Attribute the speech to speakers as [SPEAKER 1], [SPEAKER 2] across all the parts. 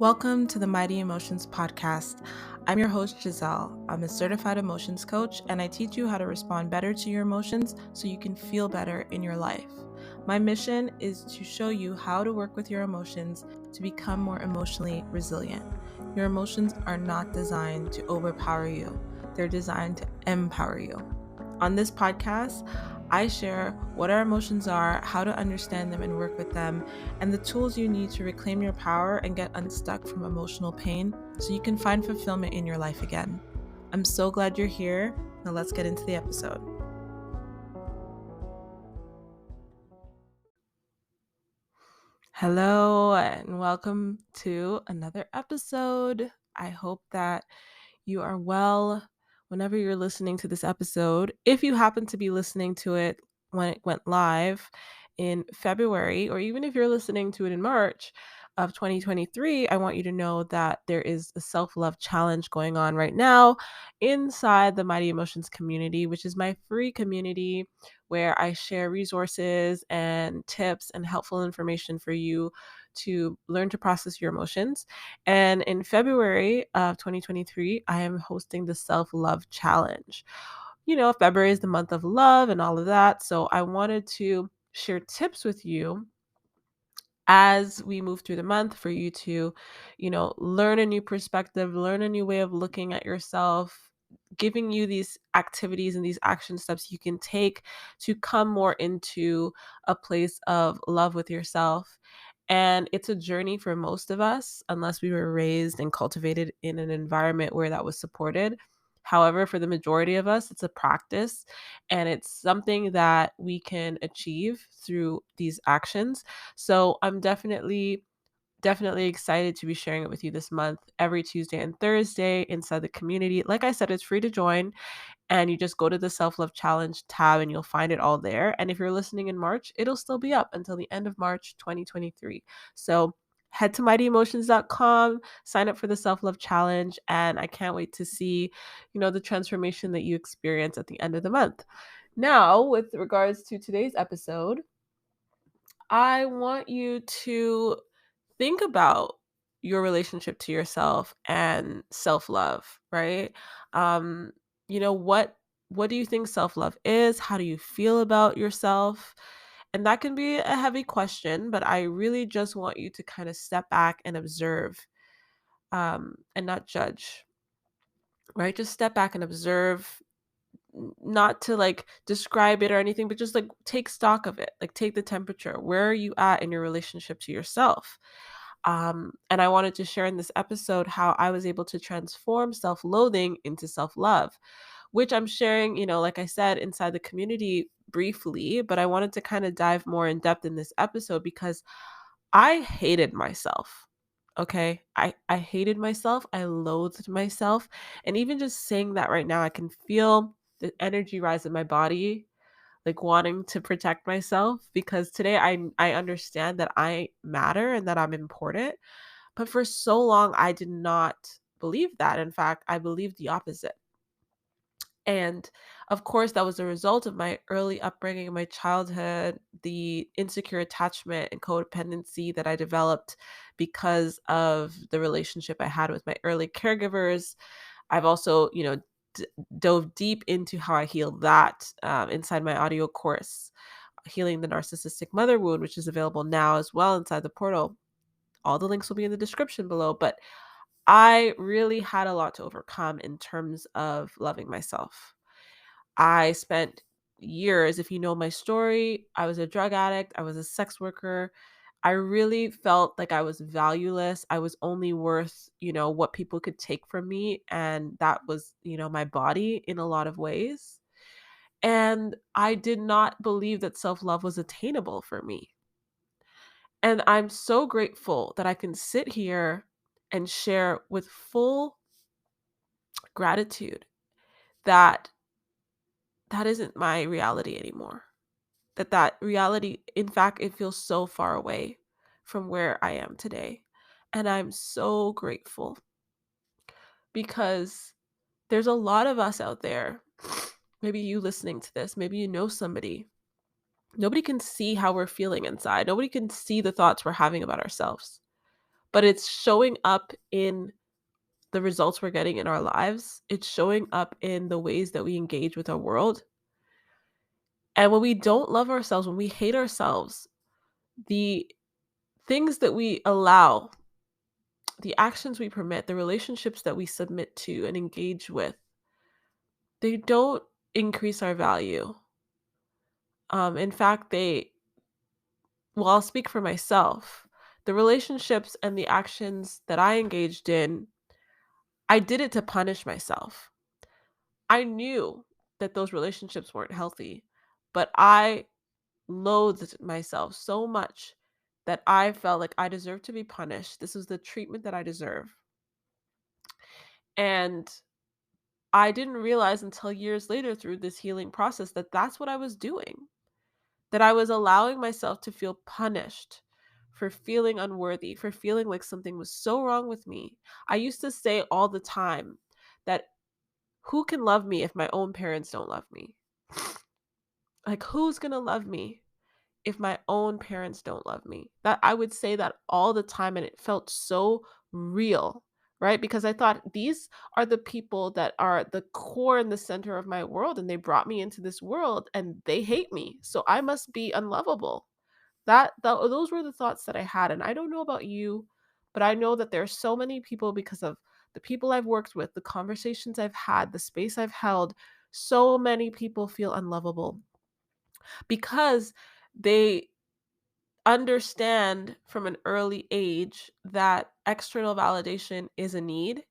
[SPEAKER 1] Welcome to the Mighty Emotions podcast. I'm your host, Giselle. I'm a certified emotions coach, and I teach you how to respond better to your emotions so you can feel better in your life. My mission is to show you how to work with your emotions to become more emotionally resilient. Your emotions are not designed to overpower you, they're designed to empower you. On this podcast, I share what our emotions are, how to understand them and work with them, and the tools you need to reclaim your power and get unstuck from emotional pain so you can find fulfillment in your life again. I'm so glad you're here. Now let's get into the episode. Hello, and welcome to another episode. I hope that you are well whenever you're listening to this episode. If you happen to be listening to it when it went live in February, or even if you're listening to it in March of 2023, I want you to know that there is a self-love challenge going on right now inside the Mighty Emotions community, which is my free community where I share resources and tips and helpful information for you to learn to process your emotions. And in February of 2023, I am hosting the self-love challenge. You know, February is the month of love and all of that. So I wanted to share tips with you as we move through the month for you to, learn a new perspective, learn a new way of looking at yourself, giving you these activities and these action steps you can take to come more into a place of love with yourself. And it's a journey for most of us, unless we were raised and cultivated in an environment where that was supported. However, for the majority of us, it's a practice and it's something that we can achieve through these actions. So I'm definitely excited to be sharing it with you this month, every Tuesday and Thursday inside the community. Like I said, it's free to join, and you just go to the self-love challenge tab and you'll find it all there. And if you're listening in March, it'll still be up until the end of March 2023. So head to mightyemotions.com, sign up for the self-love challenge, and I can't wait to see, the transformation that you experience at the end of the month. Now, with regards to today's episode, I want you to think about your relationship to yourself and self-love, right? Um, what do you think self-love is? How do you feel about yourself? And that can be a heavy question, but I really just want you to kind of step back and observe, and not judge, right? Just step back and observe, not to like describe it or anything, but just like take stock of it, like take the temperature. Where are you at in your relationship to yourself? And I wanted to share in this episode how I was able to transform self-loathing into self-love, which I'm sharing, like I said, inside the community briefly, but I wanted to kind of dive more in depth in this episode because I hated myself. Okay. I hated myself. I loathed myself. And even just saying that right now, I can feel the energy rise in my body, like wanting to protect myself, because today I understand that I matter and that I'm important. But for so long I did not believe that. In fact, I believed the opposite. And of course, that was a result of my early upbringing, my childhood, the insecure attachment and codependency that I developed because of the relationship I had with my early caregivers. I've also, dove deep into how I healed that inside my audio course, Healing the Narcissistic Mother Wound, which is available now as well inside the portal. All the links will be in the description below. But I really had a lot to overcome in terms of loving myself. I spent years, if you know my story, I was a drug addict, I was a sex worker. I really felt like I was valueless. I was only worth, what people could take from me. And that was, my body in a lot of ways. And I did not believe that self love was attainable for me. And I'm so grateful that I can sit here and share with full gratitude that that isn't my reality anymore. That reality, in fact, it feels so far away from where I am today. And I'm so grateful because there's a lot of us out there. Maybe you listening to this, maybe you know somebody. Nobody can see how we're feeling inside. Nobody can see the thoughts we're having about ourselves. but it's showing up in the results we're getting in our lives. It's showing up in the ways that we engage with our world. And when we don't love ourselves, when we hate ourselves, the things that we allow, the actions we permit, the relationships that we submit to and engage with, they don't increase our value. In fact, well, I'll speak for myself. The relationships and the actions that I engaged in, I did it to punish myself. I knew that those relationships weren't healthy, but I loathed myself so much that I felt like I deserved to be punished. This was the treatment that I deserve. And I didn't realize until years later through this healing process that that's what I was doing, that I was allowing myself to feel punished for feeling unworthy, for feeling like something was so wrong with me. I used to say all the time that who can love me if my own parents don't love me? Like, who's going to love me if my own parents don't love me? That I would say that all the time, and it felt so real, right? Because I thought these are the people that are the core and the center of my world, and they brought me into this world and they hate me. So I must be unlovable. Those were the thoughts that I had. And I don't know about you, but I know that there are so many people, because of the people I've worked with, the conversations I've had, the space I've held, so many people feel unlovable because they understand from an early age that external validation is a need.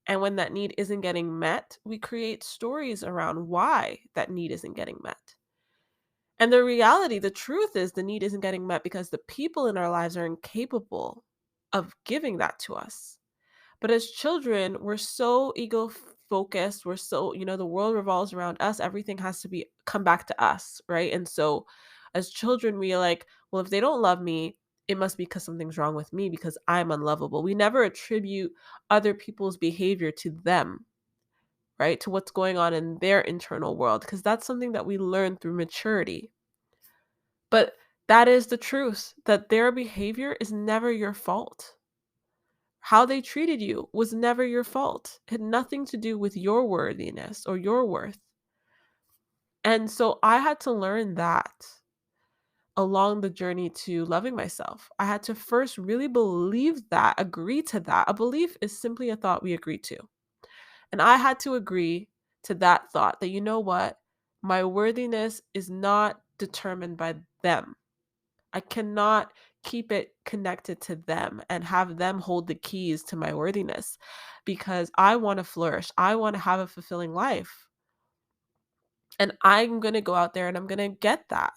[SPEAKER 1] And when that need isn't getting met, we create stories around why that need isn't getting met. And the reality, the truth is, the need isn't getting met because the people in our lives are incapable of giving that to us. But as children, we're so ego focused. We're so, the world revolves around us. Everything has to be come back to us, right? And so as children, we are like, well, if they don't love me, it must be because something's wrong with me because I'm unlovable. We never attribute other people's behavior to them, right? To what's going on in their internal world, because that's something that we learn through maturity. But that is the truth, that their behavior is never your fault. How they treated you was never your fault. It had nothing to do with your worthiness or your worth. And so I had to learn that along the journey to loving myself. I had to first really believe that, agree to that. A belief is simply a thought we agree to. And I had to agree to that thought that, you know what? My worthiness is not determined by them. I cannot keep it connected to them and have them hold the keys to my worthiness, because I want to flourish. I want to have a fulfilling life. And I'm going to go out there and I'm going to get that,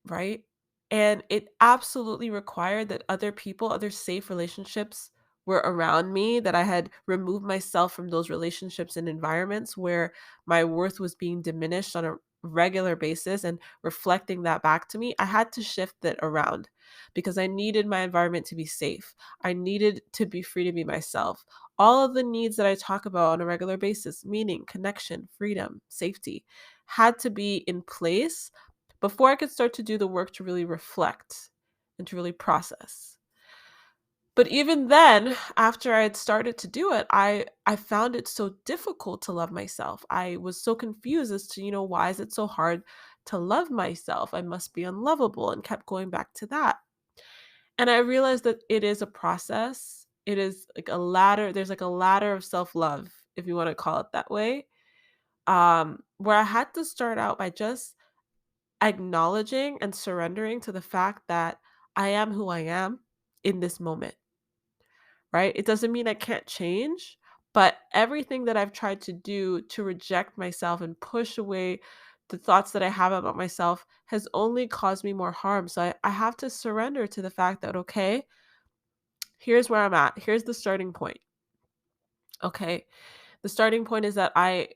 [SPEAKER 1] right? And it absolutely required that other people, other safe relationships were around me, that I had removed myself from those relationships and environments where my worth was being diminished on a regular basis and reflecting that back to me. I had to shift it around because I needed my environment to be safe. I needed to be free to be myself. All of the needs that I talk about on a regular basis, meaning, connection, freedom, safety, had to be in place before I could start to do the work to really reflect and to really process. But even then, after I had started to do it, I found it so difficult to love myself. I was so confused as to, why is it so hard to love myself? I must be unlovable, and kept going back to that. And I realized that it is a process. It is like a ladder. There's like a ladder of self-love, if you want to call it that way. Where I had to start out by just acknowledging and surrendering to the fact that I am who I am in this moment, right? It doesn't mean I can't change, but everything that I've tried to do to reject myself and push away the thoughts that I have about myself has only caused me more harm. So I have to surrender to the fact that, okay, here's where I'm at. Here's the starting point. Okay. The starting point is that I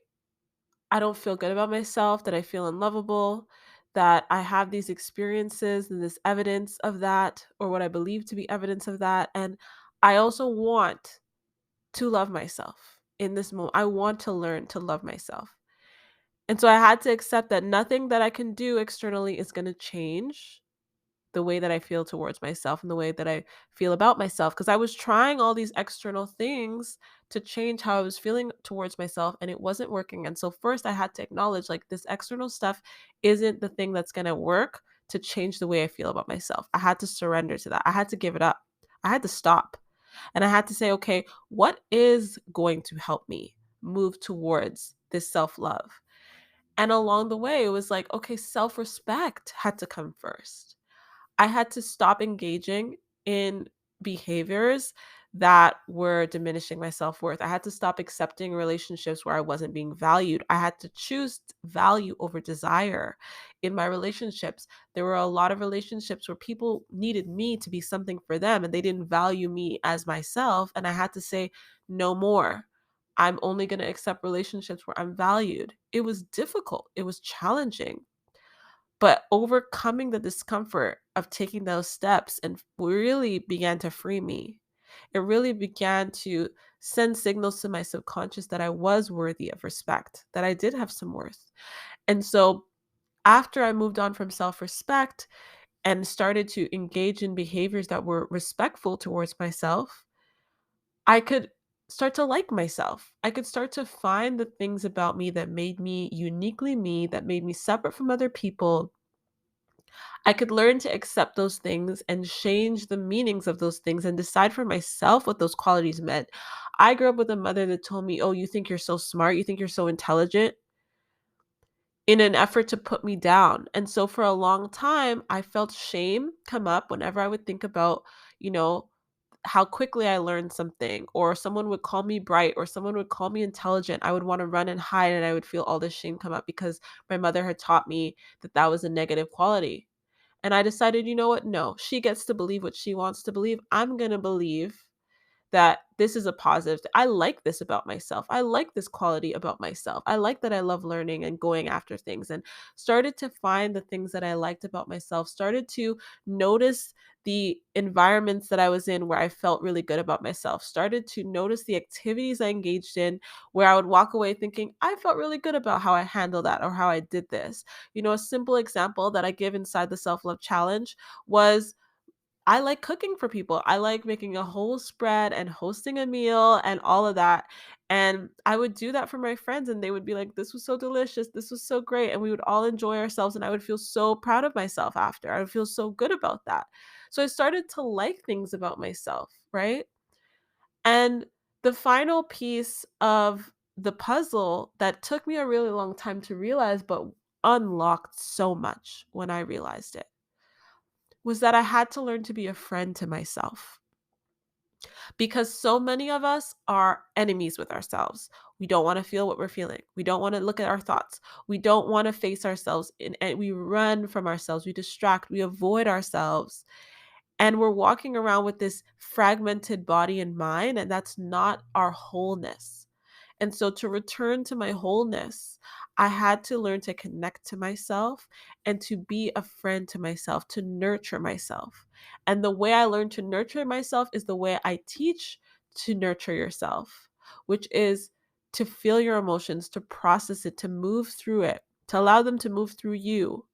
[SPEAKER 1] don't feel good about myself, that I feel unlovable, that I have these experiences and this evidence of that, or what I believe to be evidence of that. And I also want to love myself in this moment. I want to learn to love myself. And so I had to accept that nothing that I can do externally is going to change the way that I feel towards myself and the way that I feel about myself, because I was trying all these external things to change how I was feeling towards myself, and it wasn't working. And so first I had to acknowledge, like, this external stuff isn't the thing that's going to work to change the way I feel about myself. I had to surrender to that. I had to give it up. I had to stop. And I had to say, okay, what is going to help me move towards this self-love? And along the way, it was like, okay, self-respect had to come first. I had to stop engaging in behaviors that were diminishing my self-worth. I had to stop accepting relationships where I wasn't being valued. I had to choose value over desire in my relationships. There were a lot of relationships where people needed me to be something for them and they didn't value me as myself. And I had to say, no more. I'm only going to accept relationships where I'm valued. It was difficult. It was challenging, but overcoming the discomfort of taking those steps and really began to free me. It really began to send signals to my subconscious that I was worthy of respect, that I did have some worth. And so after I moved on from self-respect and started to engage in behaviors that were respectful towards myself, I could start to like myself. I could start to find the things about me that made me uniquely me, that made me separate from other people. I could learn to accept those things and change the meanings of those things and decide for myself what those qualities meant. I grew up with a mother that told me, "Oh, you think you're so smart? You think you're so intelligent?" in an effort to put me down. And so for a long time, I felt shame come up whenever I would think about, you know, how quickly I learned something, or someone would call me bright, or someone would call me intelligent. I would want to run and hide, and I would feel all this shame come up because my mother had taught me that that was a negative quality. And I decided, you know what? No, she gets to believe what she wants to believe. I'm going to believe that this is a positive. I like this about myself. I like this quality about myself. I like that I love learning and going after things, and started to find the things that I liked about myself, started to notice the environments that I was in where I felt really good about myself, started to notice the activities I engaged in where I would walk away thinking, I felt really good about how I handled that or how I did this. A simple example that I give inside the self love challenge was I like cooking for people. I like making a whole spread and hosting a meal and all of that. And I would do that for my friends, and they would be like, "This was so delicious. This was so great." And we would all enjoy ourselves, and I would feel so proud of myself after. I would feel so good about that. So I started to like things about myself, right? And the final piece of the puzzle that took me a really long time to realize, but unlocked so much when I realized it, was that I had to learn to be a friend to myself, because so many of us are enemies with ourselves. We don't want to feel what we're feeling. We don't want to look at our thoughts. We don't want to face ourselves, and we run from ourselves. We distract, we avoid ourselves. And we're walking around with this fragmented body and mind, and that's not our wholeness. And so to return to my wholeness, I had to learn to connect to myself and to be a friend to myself, to nurture myself. And the way I learned to nurture myself is the way I teach to nurture yourself, which is to feel your emotions, to process it, to move through it, to allow them to move through you,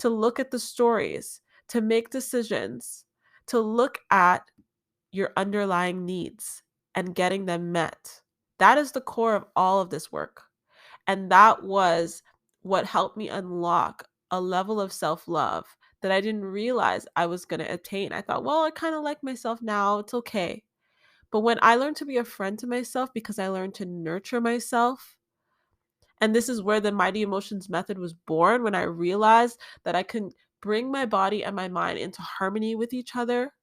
[SPEAKER 1] to look at the stories, to make decisions, to look at your underlying needs and getting them met. That is the core of all of this work. And that was what helped me unlock a level of self love that I didn't realize I was going to attain. I thought, well, I kind of like myself now. It's okay. But when I learned to be a friend to myself, because I learned to nurture myself, and this is where the Mighty Emotions method was born, when I realized that I can bring my body and my mind into harmony with each other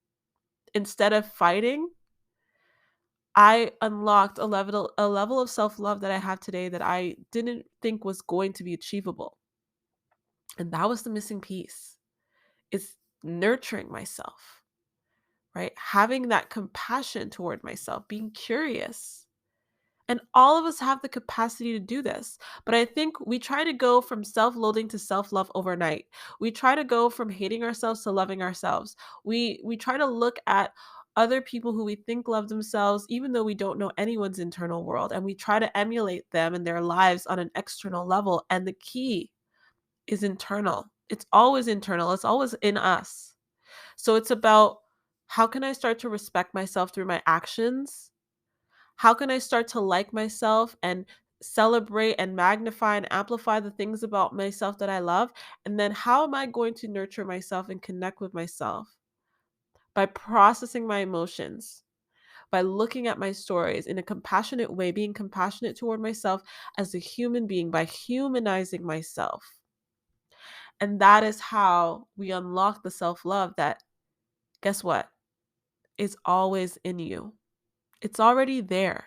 [SPEAKER 1] instead of fighting, I unlocked a level of self-love that I have today that I didn't think was going to be achievable. And that was the missing piece. Is nurturing myself, right? Having that compassion toward myself, being curious. And all of us have the capacity to do this. But I think we try to go from self-loathing to self-love overnight. We try to go from hating ourselves to loving ourselves. We try to look at other people who we think love themselves, even though we don't know anyone's internal world, and we try to emulate them and their lives on an external level. And the key is internal. It's always internal. It's always in us. So it's about, how can I start to respect myself through my actions? How can I start to like myself and celebrate and magnify and amplify the things about myself that I love? And then how am I going to nurture myself and connect with myself? By processing my emotions, by looking at my stories in a compassionate way, being compassionate toward myself as a human being, by humanizing myself. And that is how we unlock the self love that, guess what, is always in you. It's already there.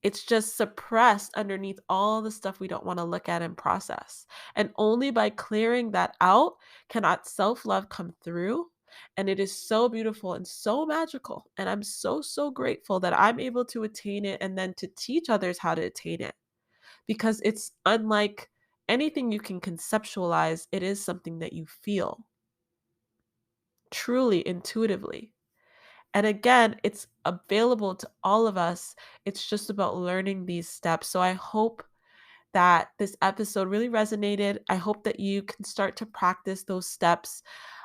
[SPEAKER 1] It's just suppressed underneath all the stuff we don't want to look at and process. And only by clearing that out can that self love come through. And it is so beautiful and so magical. And I'm so, so grateful that I'm able to attain it and then to teach others how to attain it, because it's unlike anything you can conceptualize. It is something that you feel truly intuitively. And again, it's available to all of us. It's just about learning these steps. So I hope that this episode really resonated. I hope that you can start to practice those steps.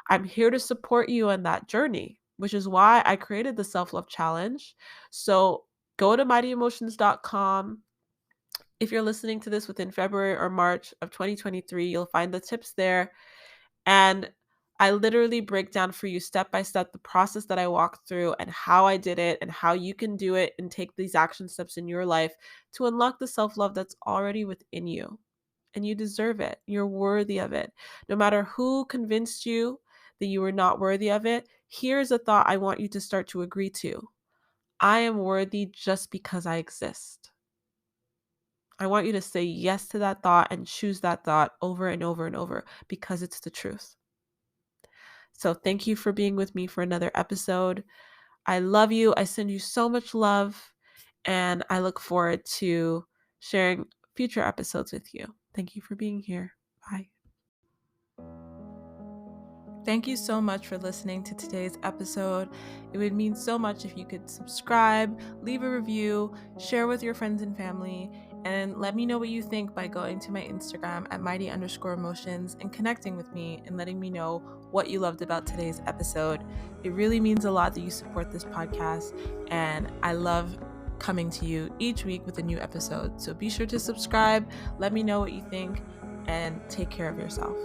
[SPEAKER 1] I'm here to support you on that journey, which is why I created the Self Love Challenge. So go to mightyemotions.com. If you're listening to this within February or March of 2023, you'll find the tips there. And I literally break down for you step by step the process that I walked through and how I did it and how you can do it and take these action steps in your life to unlock the self love that's already within you. And you deserve it. You're worthy of it. No matter who convinced you that you were not worthy of it, here's a thought I want you to start to agree to: I am worthy just because I exist. I want you to say yes to that thought and choose that thought over and over and over, because it's the truth. So thank you for being with me for another episode. I love you. I send you so much love, and I look forward to sharing future episodes with you. Thank you for being here. Bye. Thank you so much for listening to today's episode. It would mean so much if you could subscribe, leave a review, share with your friends and family, and let me know what you think by going to my Instagram at mighty_emotions and connecting with me and letting me know what you loved about today's episode. It really means a lot that you support this podcast, and I love coming to you each week with a new episode. So be sure to subscribe, let me know what you think, and take care of yourself.